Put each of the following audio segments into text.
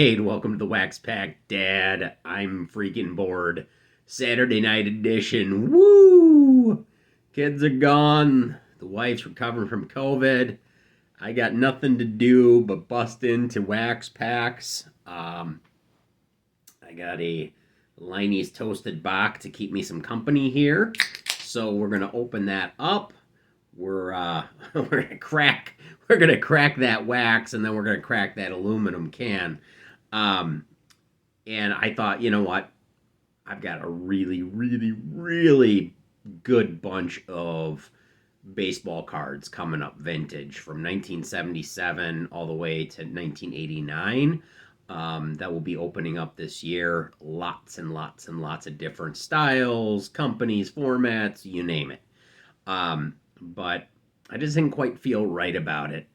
Hey, welcome to the Wax Pack, Dad. I'm freaking bored. Saturday night edition. Woo! Kids are gone. The wife's recovering from COVID. I got nothing to do but bust into Wax Packs. I got a Liney's Toasted Bach to keep me some company here. So we're gonna open that up. We're we're gonna crack that wax, and then we're gonna crack that aluminum can. Um, and I thought, you know what? I've got a really, really, really good bunch of baseball cards coming up vintage from 1977 all the way to 1989. That will be opening up this year. Lots and lots and lots of different styles, companies, formats, you name it. But I just didn't quite feel right about it,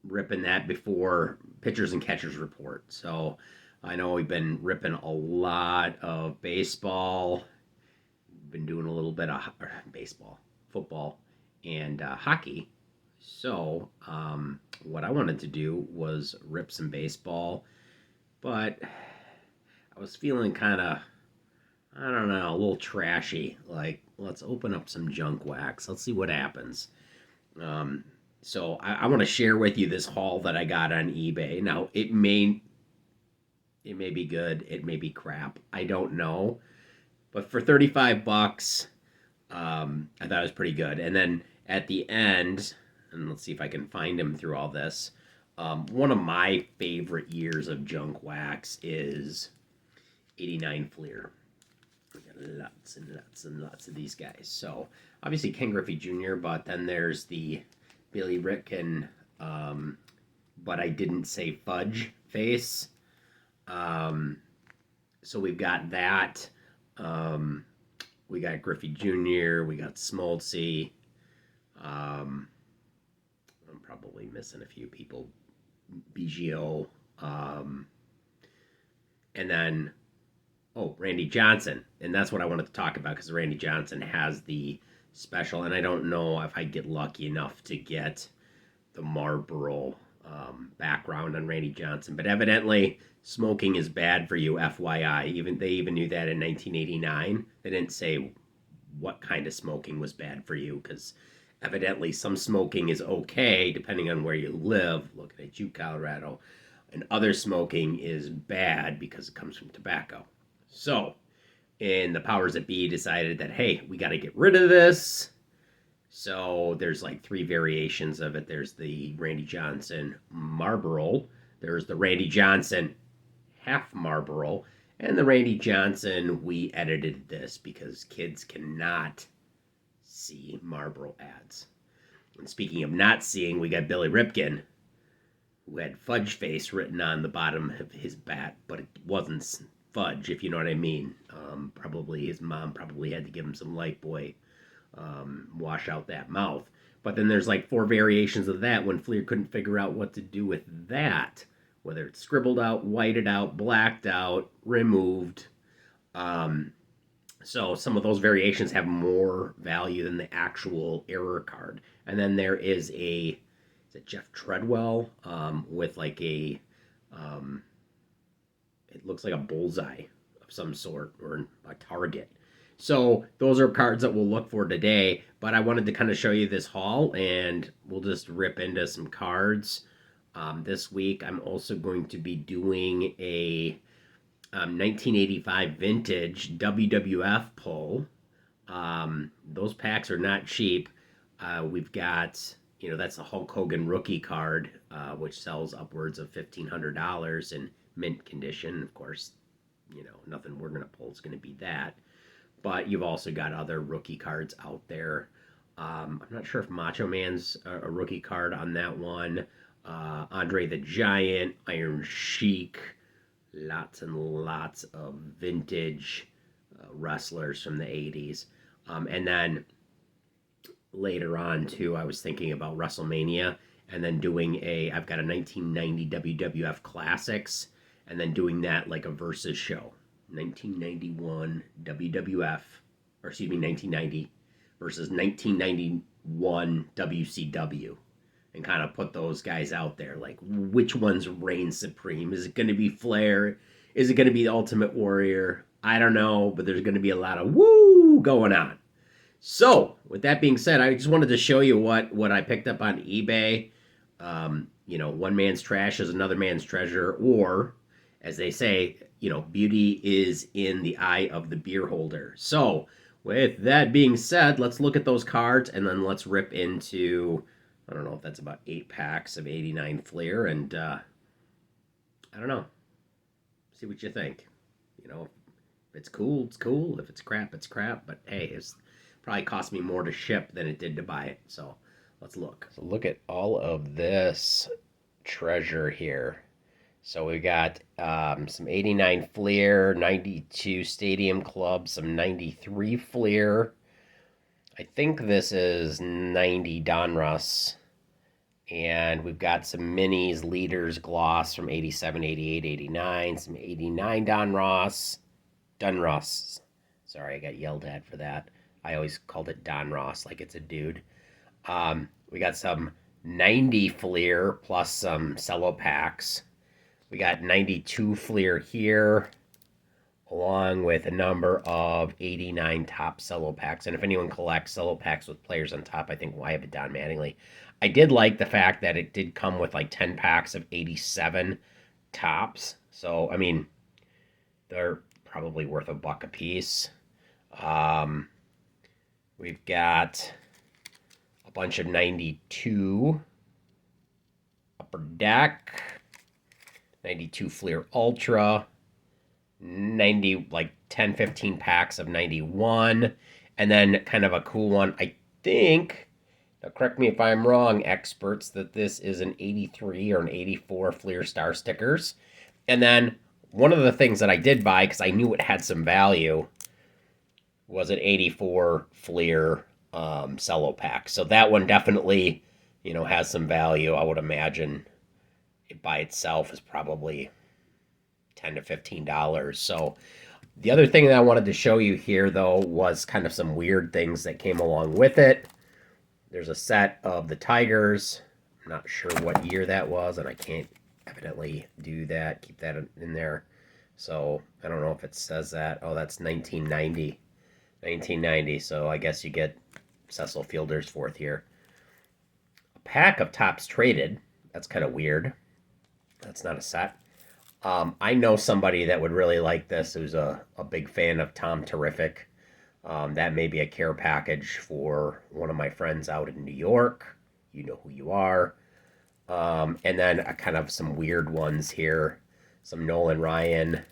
ripping that before pitchers and catchers report. So I know we've been ripping a lot of baseball. Been doing a little bit of baseball, football, and hockey. So what I wanted to do was rip some baseball, but I was feeling kind of, I don't know, a little trashy. Like, let's open up some junk wax. Let's see what happens. So I want to share with you this haul that I got on eBay. Now it may be good, it may be crap. I don't know, but for 35 bucks, I thought it was pretty good. And then at the end, and let's see if I can find him through all this. One of my favorite years of junk wax is '89 Fleer. We got lots and lots and lots of these guys. So obviously Ken Griffey Jr., but then there's the Billy Ripken, but I didn't say fudge face. So we've got that. We got Griffey Jr., we got Smoltzy. I'm probably missing a few people. BGO. And then, Randy Johnson. And that's what I wanted to talk about because Randy Johnson has the special. And I don't know if I get lucky enough to get the Marlboro background on Randy Johnson. But evidently, smoking is bad for you, FYI. They even knew that in 1989. They didn't say what kind of smoking was bad for you because evidently some smoking is okay depending on where you live. Looking at you, Colorado. And other smoking is bad because it comes from tobacco. So, and the powers that be decided that, hey, we got to get rid of this. So there's like three variations of it. There's the Randy Johnson Marlboro. There's the Randy Johnson half Marlboro. And the Randy Johnson, we edited this because kids cannot see Marlboro ads. And speaking of not seeing, we got Billy Ripken, who had fudge face written on the bottom of his bat, but it wasn't fudge, if you know what I mean. Probably his mom probably had to give him some Lifebuoy, wash out that mouth. But then there's like four variations of that when Fleer couldn't figure out what to do with that, whether it's scribbled out, whited out, blacked out, removed. So some of those variations have more value than the actual error card. And then there is a Jeff Treadwell with like a it looks like a bullseye of some sort or a target. So those are cards that we'll look for today, but I wanted to kind of show you this haul and we'll just rip into some cards. This week I'm also going to be doing a 1985 vintage WWF pull. Those packs are not cheap. We've got, that's the Hulk Hogan rookie card, which sells upwards of $1,500 in mint condition. Of course, nothing we're going to pull is going to be that. But you've also got other rookie cards out there. I'm not sure if Macho Man's a rookie card on that one. Andre the Giant, Iron Sheik, lots and lots of vintage wrestlers from the 80s. And then later on, too, I was thinking about WrestleMania and then doing I've got a 1990 WWF Classics and then doing that like a versus show. 1991 WWF, or excuse me, 1990 versus 1991 WCW. and kind of put those guys out there. Like, which ones reign supreme? Is it going to be Flair? Is it going to be the Ultimate Warrior? I don't know, but there's going to be a lot of woo going on. So, with that being said, I just wanted to show you what I picked up on eBay. One man's trash is another man's treasure, or as they say, beauty is in the eye of the beer holder. So, with that being said, let's look at those cards and then let's rip into, I don't know if that's about 8 packs of 89 Fleer, and I don't know. See what you think. If it's cool, it's cool. If it's crap, it's crap. But hey, it's probably cost me more to ship than it did to buy it. So let's look. So look at all of this treasure here. So we got some 89 Fleer, 92 Stadium Club, some 93 Fleer. I think this is 90 Donruss. And we've got some minis, leaders, gloss from 87, 88, 89, some 89 Donruss. Sorry, I got yelled at for that. I always called it Don Ross, like it's a dude. We got some 90 Fleer plus some cello packs. We got 92 Fleer here, along with a number of 89 top cello packs. And if anyone collects cello packs with players on top, I think I have it Don Mattingly. I did like the fact that it did come with like 10 packs of 87 tops. So, I mean, they're probably worth $1 a piece. We've got a bunch of 92 Upper Deck, 92 Fleer Ultra, 90, like 10, 15 packs of 91, and then kind of a cool one, I think, now correct me if I'm wrong, experts, that this is an 83 or an 84 Fleer Star stickers. And then one of the things that I did buy, because I knew it had some value, was an 84 Fleer cello pack. So that one definitely, has some value. I would imagine it by itself is probably $10 to $15. So the other thing that I wanted to show you here, though, was kind of some weird things that came along with it. There's a set of the Tigers. I'm not sure what year that was, and I can't evidently do that, keep that in there. So I don't know if it says that. Oh, that's 1990. 1990, so I guess you get Cecil Fielder's fourth year. A pack of Topps Traded. That's kind of weird. That's not a set. I know somebody that would really like this who's a big fan of Tom Terrific. That may be a care package for one of my friends out in New York. You know who you are. And then kind of some weird ones here. Some Nolan Ryan.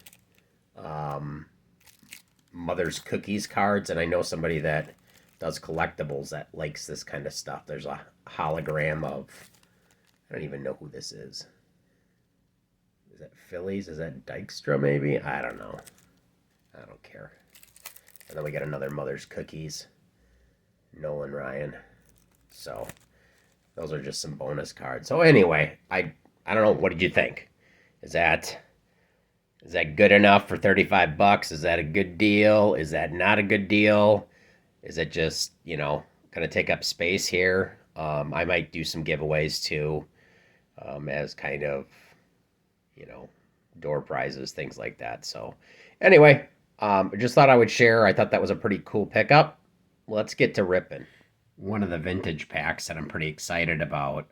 Mother's Cookies cards, and I know somebody that does collectibles that likes this kind of stuff. There's a hologram of, I don't even know who this is. Is that Phillies? Is that Dykstra maybe? I don't know. I don't care. And then we got another Mother's Cookies. Nolan Ryan. So those are just some bonus cards. So anyway, I don't know. What did you think? Is that good enough for $35? Is that a good deal? Is that not a good deal? Is it just, going to take up space here? I might do some giveaways too, as kind of, door prizes, things like that. So anyway, I just thought I would share. I thought that was a pretty cool pickup. Let's get to ripping. One of the vintage packs that I'm pretty excited about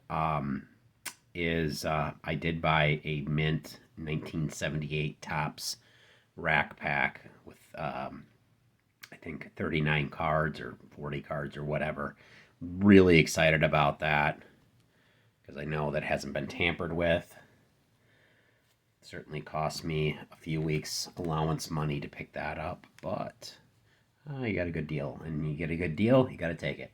is I did buy a mint 1978 Topps rack pack with I think 39 cards or 40 cards or whatever. Really excited about that because I know that hasn't been tampered with. Certainly cost me a few weeks allowance money to pick that up, but you got a good deal, and you get a good deal, you got to take it.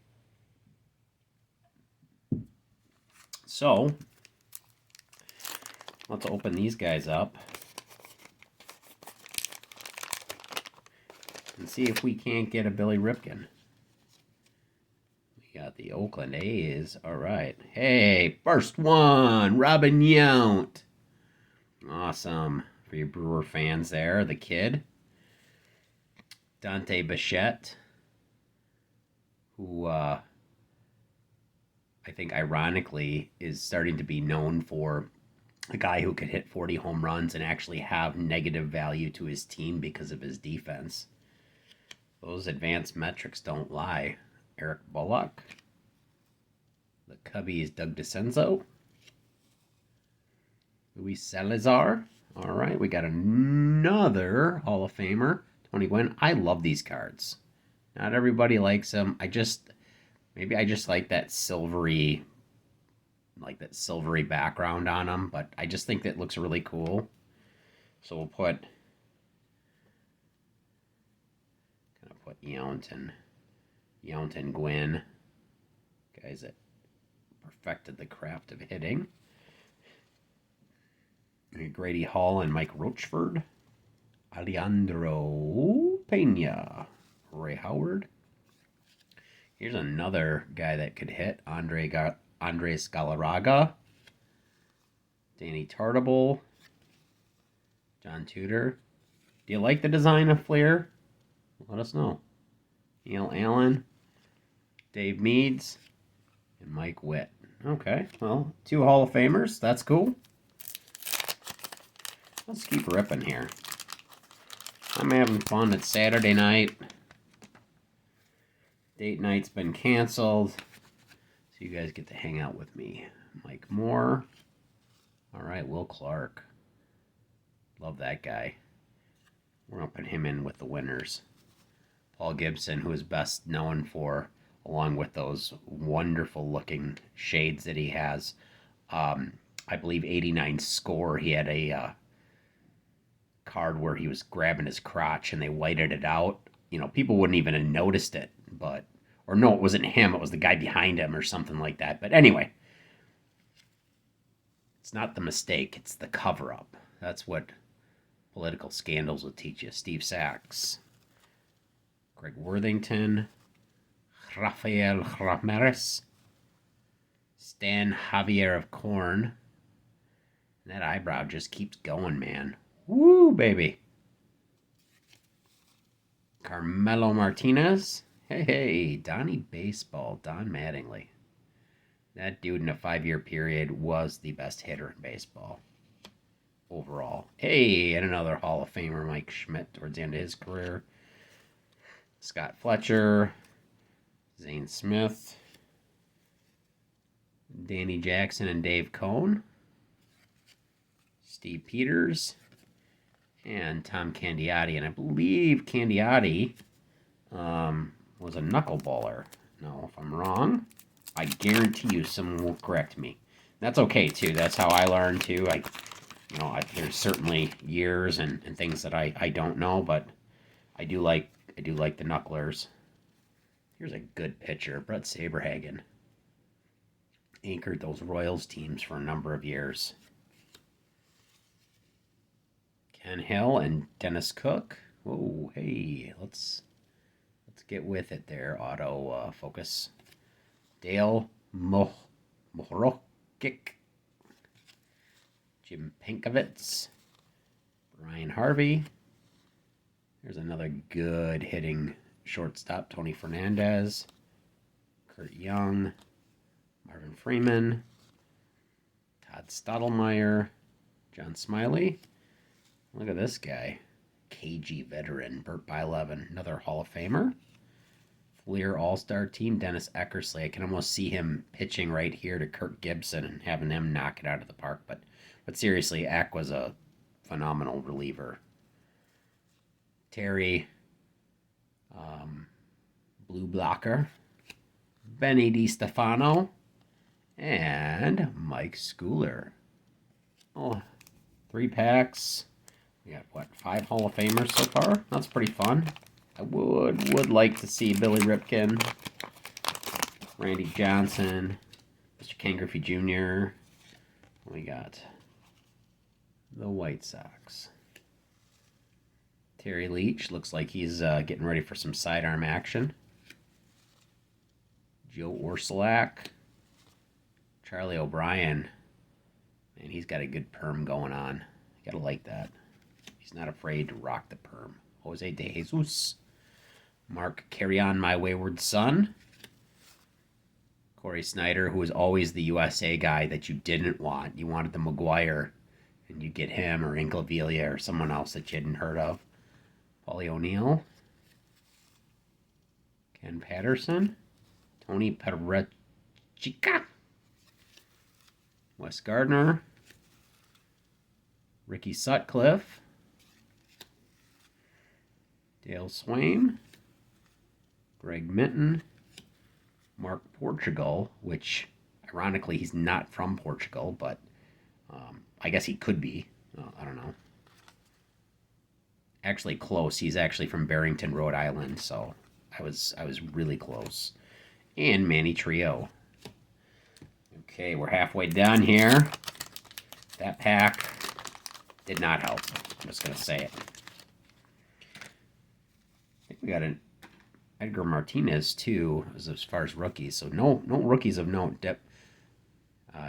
So let's open these guys up and see if we can't get a Billy Ripken. We got the Oakland A's. All right. Hey, first one, Robin Yount. Awesome for your Brewer fans there. The kid. Dante Bichette, who I I think ironically is starting to be known for a guy who could hit 40 home runs and actually have negative value to his team because of his defense. Those advanced metrics don't lie. Eric Bullock. The Cubbies, Doug DeCenzo. Luis Salazar. All right, we got another Hall of Famer, Tony Gwynn. I love these cards. Not everybody likes them. Maybe I just like that silvery background on them, but I just think that looks really cool. So we'll put Yount and Gwynn, guys that perfected the craft of hitting. Grady Hall and Mike Rochford. Alejandro Pena. Ray Howard. Here's another guy that could hit. Andres Galarraga. Danny Tartable. John Tudor. Do you like the design of Flair? Let us know. Neil Allen. Dave Meads. And Mike Witt. Okay, well, 2 Hall of Famers. That's cool. Let's keep ripping here. I'm having fun. It's Saturday night. Date night's been canceled. So you guys get to hang out with me. Mike Moore. All right, Will Clark. Love that guy. We're going to put him in with the winners. Paul Gibson, who is best known for, along with those wonderful looking shades that he has. I believe 89 score, he had a card where he was grabbing his crotch and they whited it out. You know, people wouldn't even have noticed it, or no, it wasn't him, it was the guy behind him or something like that. But anyway, it's not the mistake, it's the cover-up. That's what political scandals will teach you. Steve Sachs, Greg Worthington, Rafael Ramirez, Stan Javier of Korn. And that eyebrow just keeps going, man. Woo, baby. Carmelo Martinez. Hey, Donnie Baseball, Don Mattingly. That dude in a 5-year period was the best hitter in baseball overall. Hey, and another Hall of Famer, Mike Schmidt, towards the end of his career. Scott Fletcher, Zane Smith, Danny Jackson and Dave Cohn, Steve Peters, and Tom Candiotti. And I believe Candiotti was a knuckleballer. No, if I'm wrong, I guarantee you someone will correct me. That's okay, too. That's how I learn, too. There's certainly years and things that I don't know, but I do like the knucklers. Here's a good pitcher, Brett Saberhagen. Anchored those Royals teams for a number of years. Ken Hill and Dennis Cook. Whoa, hey, let's get with it there. Auto focus. Dale Mohorokic. Jim Pinkovitz. Brian Harvey. There's another good hitting shortstop, Tony Fernandez. Kurt Young. Marvin Freeman. Todd Stottlemyre. John Smiley. Look at this guy. KG veteran, Burt Bylevin, another Hall of Famer. Fleer All-Star team, Dennis Eckersley. I can almost see him pitching right here to Kirk Gibson and having him knock it out of the park. But seriously, Eck was a phenomenal reliever. Terry, Blue Blocker, Benny DiStefano, and Mike Schooler. Oh, 3 packs. We got, 5 Hall of Famers so far? That's pretty fun. I would like to see Billy Ripken, Randy Johnson, Mr. Ken Griffey Jr. We got the White Sox. Terry Leach looks like he's getting ready for some sidearm action. Joe Orsulak. Charlie O'Brien. Man, he's got a good perm going on. You gotta like that. He's not afraid to rock the perm. Jose De Jesus. Mark Carry On My Wayward Son. Corey Snyder, who was always the USA guy that you didn't want. You wanted the McGuire, and you get him or Incaviglia or someone else that you hadn't heard of. Paulie O'Neill. Ken Patterson. Tony Perechica. Wes Gardner. Ricky Sutcliffe. Dale Swaim. Greg Minton. Mark Portugal, which ironically he's not from Portugal, but I guess he could be. I don't know. Actually close. He's actually from Barrington, Rhode Island, so I was really close. And Manny Trio. Okay, we're halfway done here. That pack did not help. I'm just gonna say it. I think we got an Edgar Martinez too, as far as rookies. So no rookies of note.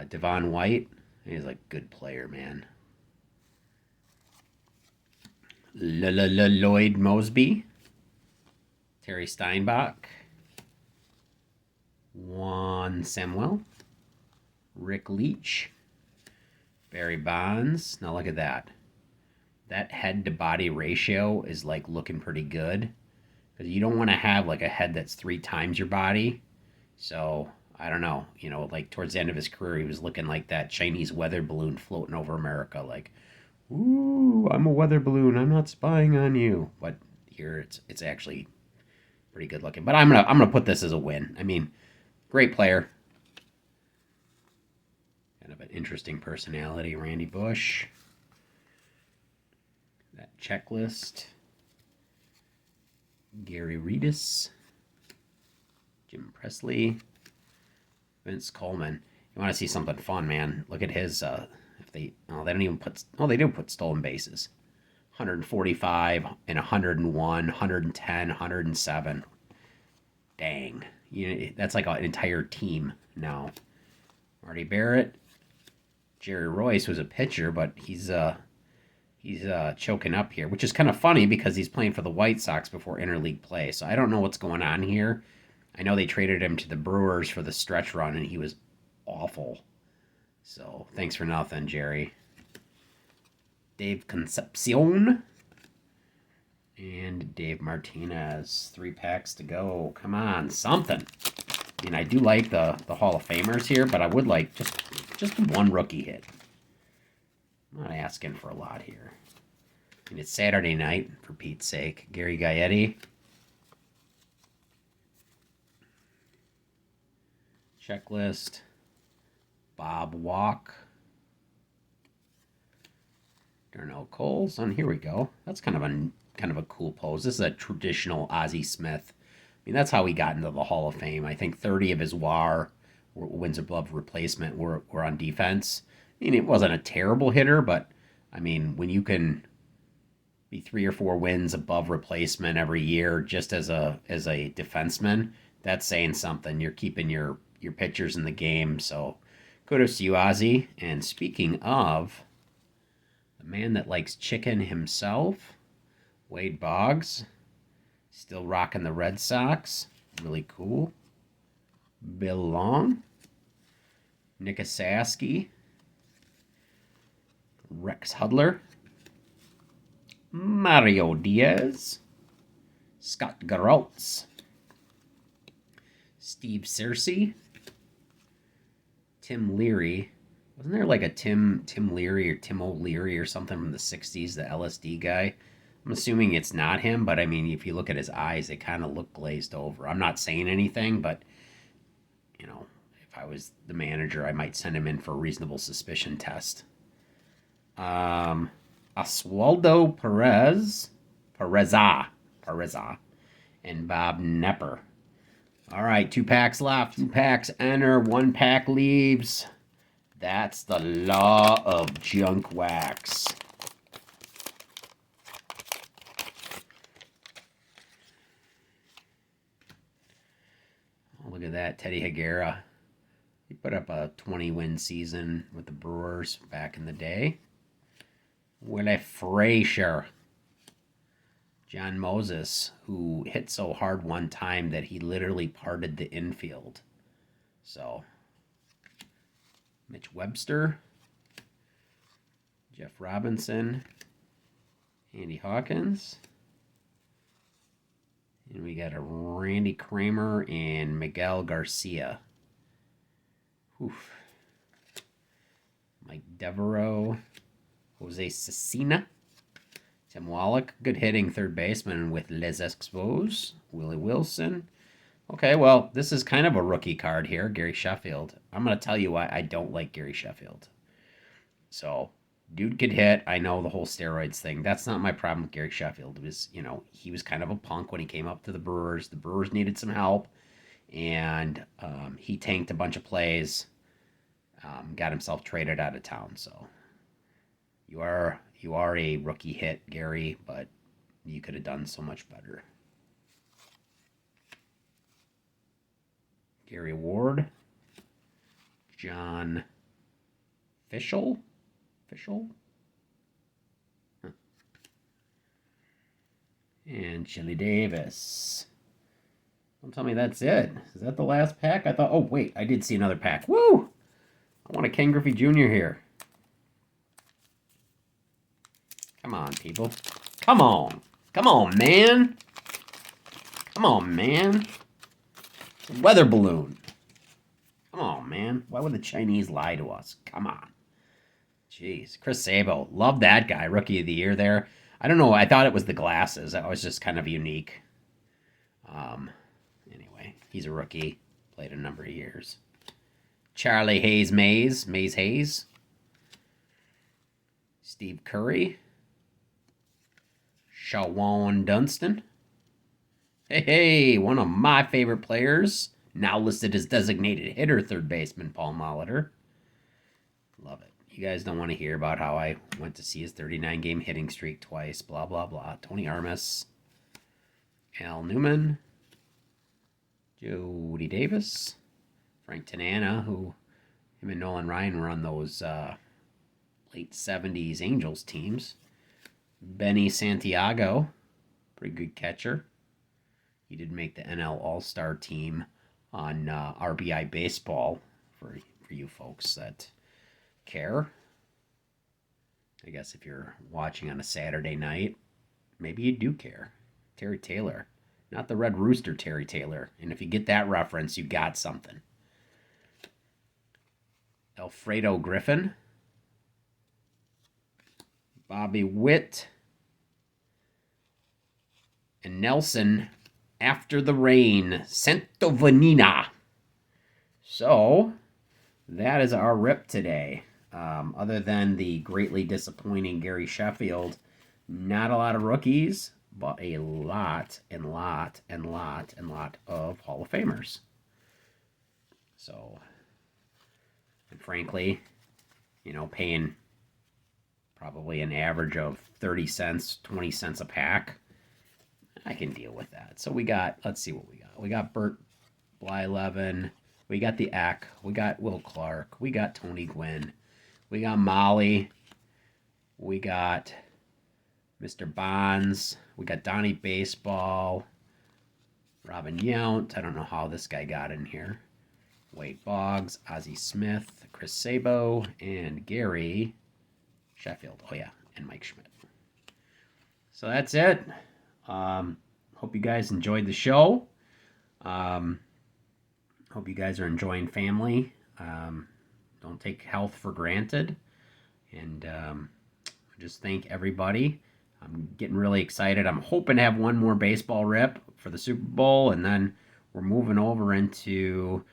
Devon White, he's a good player, man. Lloyd Mosby, Terry Steinbach, Juan Samuel, Rick Leach, Barry Bonds. Now look at that. That head to body ratio is like looking pretty good. Because you don't want to have like a head that's 3 times your body. So, I don't know. You know, like towards the end of his career, he was looking like that Chinese weather balloon floating over America. Like, ooh, I'm a weather balloon. I'm not spying on you. But here it's actually pretty good looking. But I'm gonna put this as a win. I mean, great player. Kind of an interesting personality, Randy Bush. That checklist. Gary Redis, Jim Presley, Vince Coleman. You want to see something fun, man? Look at his. If they don't even put. Oh, they do put stolen bases. 145 and 101, 110, 107. Dang, that's like an entire team now. Marty Barrett, Jerry Royce was a pitcher, but he's choking up here, which is kind of funny because he's playing for the White Sox before interleague play. So I don't know what's going on here. I know they traded him to the Brewers for the stretch run, and he was awful. So thanks for nothing, Jerry. Dave Concepcion and Dave Martinez. 3 packs to go. Come on, something. I mean, I do like the Hall of Famers here, but I would like just one rookie hit. I'm not asking for a lot here. I mean, it's Saturday night, for Pete's sake. Gary Gaetti. Checklist. Bob Walk. Darnell Coles. And here we go. That's kind of a cool pose. This is a traditional Ozzie Smith. I mean, that's how he got into the Hall of Fame. I think 30 of his WAR, wins above replacement, were on defense. I mean, it wasn't a terrible hitter, but I mean, when you can be 3 or 4 wins above replacement every year just as a defenseman, that's saying something. You're keeping your pitchers in the game. So kudos to you, Ozzy. And speaking of the man that likes chicken himself, Wade Boggs, still rocking the Red Sox. Really cool. Bill Long, Nick Asaski, Rex Hudler, Mario Diaz, Scott Garraltz, Steve Searcy, Tim Leary. Wasn't there like a Tim Leary or Tim O'Leary or something from the 60s, the LSD guy? I'm assuming it's not him, but I mean, if you look at his eyes, they kind of look glazed over. I'm not saying anything, but, you know, if I was the manager, I might send him in for a reasonable suspicion test. Oswaldo Pereza, and Bob Nepper. All right, 2 packs left. 2 packs enter, 1 pack leaves. That's the law of junk wax. Oh, look at that, Teddy Higuera. He put up a 20-win season with the Brewers back in the day. Willie Frazier. John Moses, who hit so hard one time that he literally parted the infield. So, Mitch Webster, Jeff Robinson, Andy Hawkins, and we got a Randy Kramer and Miguel Garcia. Oof. Mike Devereaux, Jose Cecina, Tim Wallach, good hitting third baseman with Les Expos, Willie Wilson. Okay, well, this is kind of a rookie card here, Gary Sheffield. I'm going to tell you why I don't like Gary Sheffield. So, dude could hit. I know the whole steroids thing. That's not my problem with Gary Sheffield. It was, he was kind of a punk when he came up to the Brewers. The Brewers needed some help, and he tanked a bunch of plays, got himself traded out of town. So, you are a rookie hit, Gary, but you could have done so much better. Gary Ward, John Fischel, huh. And Chili Davis. Don't tell me that's it. Is that the last pack? I thought, oh wait, I did see another pack. Woo! I want a Ken Griffey Jr. here. Come on, people. Come on. Come on, man. Come on, man. It's a weather balloon. Come on, man. Why would the Chinese lie to us? Come on. Jeez. Chris Sabo. Love that guy. Rookie of the year there. I don't know. I thought it was the glasses. That was just kind of unique. Anyway, he's a rookie. Played a number of years. Charlie Mays Hayes. Steve Curry. Shawan Dunston. Hey, one of my favorite players. Now listed as designated hitter, third baseman, Paul Molitor. Love it. You guys don't want to hear about how I went to see his 39-game hitting streak twice, blah, blah, blah. Tony Armas. Al Newman. Jody Davis. Frank Tanana, who him and Nolan Ryan were on those late 70s Angels teams. Benny Santiago, pretty good catcher. He did make the NL All-Star team on RBI Baseball for you folks that care. I guess if you're watching on a Saturday night, maybe you do care. Terry Taylor. Not the Red Rooster Terry Taylor. And if you get that reference, you got something. Alfredo Griffin. Bobby Witt. And Nelson After the Rain. Santovenina. So, that is our rip today. Other than the greatly disappointing Gary Sheffield, not a lot of rookies, but a lot of Hall of Famers. So, and frankly, paying probably an average of 30 cents, 20 cents a pack, I can deal with that. So we got, let's see what we got. We got Bert Blyleven. We got the Eck. We got Will Clark. We got Tony Gwynn. We got Molly. We got Mr. Bonds. We got Donnie Baseball. Robin Yount. I don't know how this guy got in here. Wade Boggs. Ozzie Smith. Chris Sabo. And Gary Sheffield. Oh, yeah. And Mike Schmidt. So that's it. Hope you guys enjoyed the show. Hope you guys are enjoying family. Don't take health for granted. And just thank everybody. I'm getting really excited. I'm hoping to have one more baseball rip for the Super Bowl, and then we're moving over into,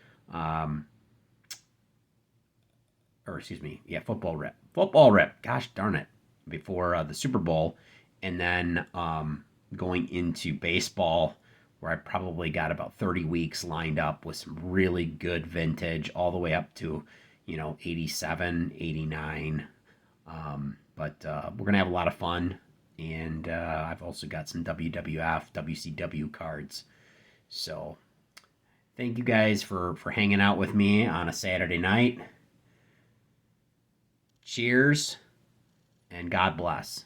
football rip. Football rip. Gosh darn it. Before the Super Bowl. And then going into baseball, where I probably got about 30 weeks lined up with some really good vintage, all the way up to, 87, 89. But we're going to have a lot of fun. And I've also got some WWF, WCW cards. So thank you guys for hanging out with me on a Saturday night. Cheers, and God bless.